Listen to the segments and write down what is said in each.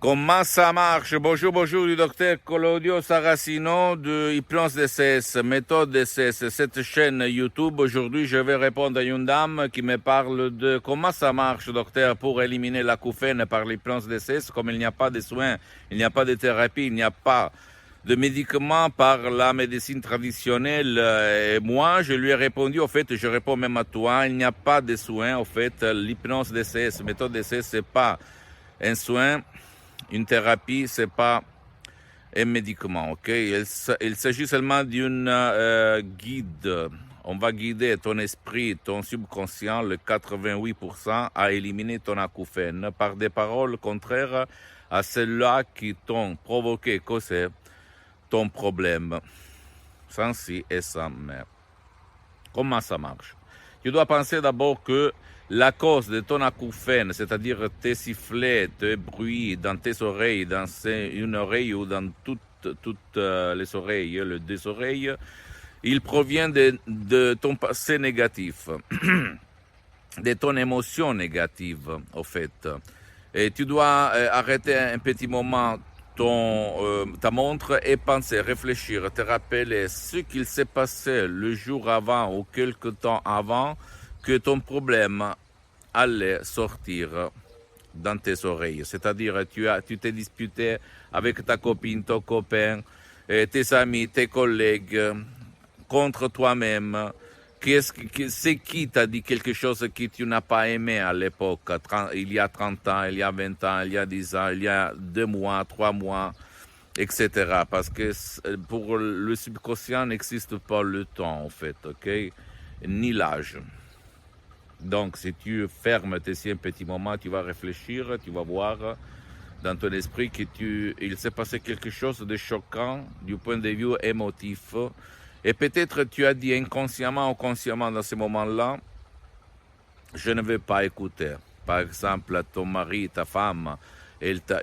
Comment ça marche? Bonjour, bonjour, du docteur Claudio Saracino de Hypnose DCS, méthode DCS, cette chaîne YouTube. Aujourd'hui, je vais répondre à une dame qui me parle de comment ça marche, docteur, pour éliminer l'acouphène par l'hypnose DCS. Comme il n'y a pas de soins, il n'y a pas de thérapie, il n'y a pas de médicaments par la médecine traditionnelle. Et moi, je lui ai répondu, au fait, je réponds même à toi, il n'y a pas de soins. Au fait, l'hypnose DCS, méthode DCS, c'est pas un soin. Une thérapie, c'est pas un médicament, ok? Il s'agit seulement d'une guide. On va guider ton esprit, ton subconscient, le 88%, à éliminer ton acouphène par des paroles contraires à celles-là qui t'ont provoqué, causé ton problème, sans si et sans mais. Comment ça marche? Tu dois penser d'abord que la cause de ton acouphène, c'est-à-dire tes sifflets, tes bruits dans tes oreilles, dans une oreille ou dans toutes les oreilles, les deux oreilles, il provient de ton passé négatif, de ton émotion négative, au fait. Et tu dois arrêter un petit moment ta montre et penser, réfléchir, te rappeler ce qu'il s'est passé le jour avant ou quelque temps avant que ton problème allait sortir dans tes oreilles. C'est-à-dire, tu t'es disputé avec ta copine, ton copain, tes amis, tes collègues, contre toi-même. C'est qui t'a dit quelque chose que tu n'as pas aimé à l'époque, il y a 30 ans, il y a 20 ans, il y a 10 ans, il y a 2 mois, 3 mois, etc. Parce que pour le subconscient n'existe pas le temps, en fait, ok? Ni l'âge. Donc, si tu fermes tes yeux un petit moment, tu vas réfléchir, tu vas voir dans ton esprit il s'est passé quelque chose de choquant du point de vue émotif. Et peut-être tu as dit inconsciemment ou consciemment dans ce moment-là, je ne vais pas écouter. Par exemple, ton mari, ta femme, elle t'a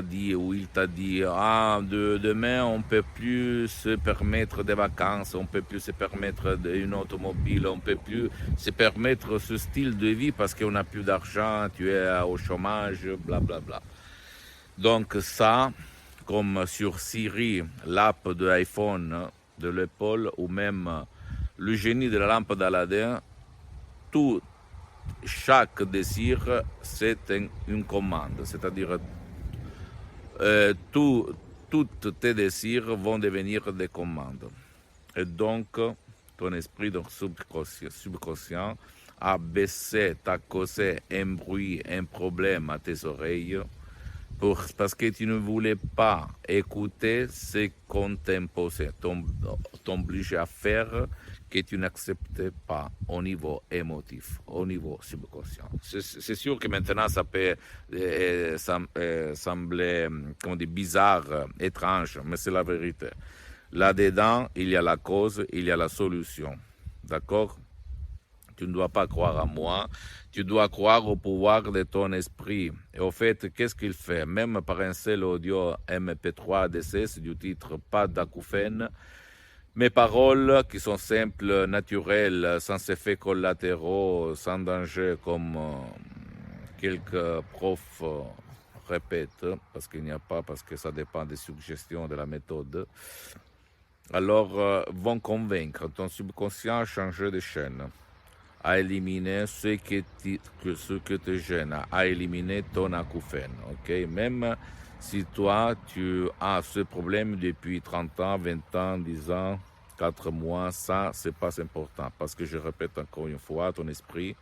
dit ou il t'a dit, demain on peut plus se permettre des vacances, on peut plus se permettre une automobile, on peut plus se permettre ce style de vie parce qu'on n'a plus d'argent, tu es au chômage, blablabla. Bla bla. Donc ça, comme sur Siri, l'app de iPhone de l'épaule, ou même le génie de la lampe d'Aladin, chaque désir, c'est une commande. C'est-à-dire, tous tes désirs vont devenir des commandes. Et donc, ton esprit, ton subconscient a baissé, t'a causé un bruit, un problème à tes oreilles, parce que tu ne voulais pas écouter ce qu'on t'imposait, t'obligeait à faire que tu n'acceptais pas au niveau émotif, au niveau subconscient. C'est sûr que maintenant ça peut sembler bizarre, étrange, mais c'est la vérité. Là-dedans, il y a la cause, il y a la solution. D'accord? Tu ne dois pas croire à moi, tu dois croire au pouvoir de ton esprit. Et au fait, qu'est-ce qu'il fait? Même par un seul audio MP3 DCS du titre Pas d'acouphène, mes paroles qui sont simples, naturelles, sans effets collatéraux, sans danger, comme quelques profs répètent, parce qu'il n'y a pas, parce que ça dépend des suggestions de la méthode, alors vont convaincre ton subconscient à changer de chaîne, à éliminer ce que te gêne, à éliminer ton acouphène, ok? Même si toi, tu as ce problème depuis 30 ans, 20 ans, 10 ans, 4 mois, ça, c'est pas important. Parce que je répète encore une fois, ton esprit,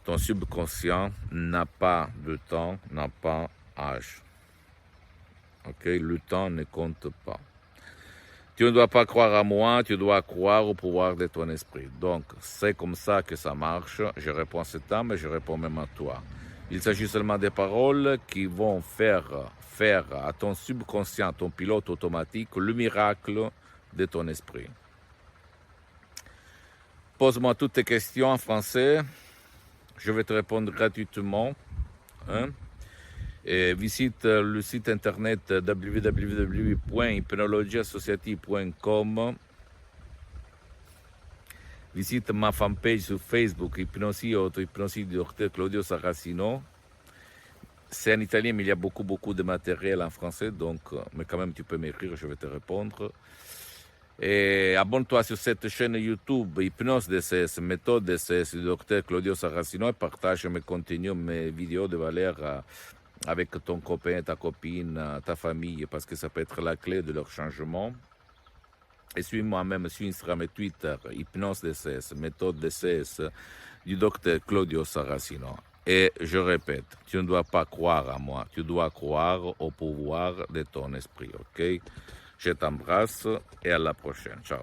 ton subconscient n'a pas de temps, n'a pas âge. Ok? Le temps ne compte pas. Tu ne dois pas croire à moi, tu dois croire au pouvoir de ton esprit. Donc, c'est comme ça que ça marche. Je réponds à cet homme et je réponds même à toi. Il s'agit seulement des paroles qui vont faire à ton subconscient, ton pilote automatique, le miracle de ton esprit. Pose-moi toutes tes questions en français. Je vais te répondre gratuitement. Et visite le site internet www.hypnologieassociative.com. Visite ma fanpage sur Facebook, Hypnosie Auto-Hypnosie du Dr Claudio Saracino. C'est en italien, mais il y a beaucoup de matériel en français, donc, mais quand même, tu peux m'écrire, je vais te répondre. Et abonne-toi sur cette chaîne YouTube, Hypnose DCS, méthode DCS du docteur Claudio Saracino et partage mes contenus, mes vidéos de valeur avec ton copain, ta copine, ta famille, parce que ça peut être la clé de leur changement. Et suis-moi même sur Instagram et Twitter, Hypnose DCS, méthode DCS du docteur Claudio Saracino. Et je répète, tu ne dois pas croire à moi, tu dois croire au pouvoir de ton esprit, ok? Je t'embrasse et à la prochaine. Ciao.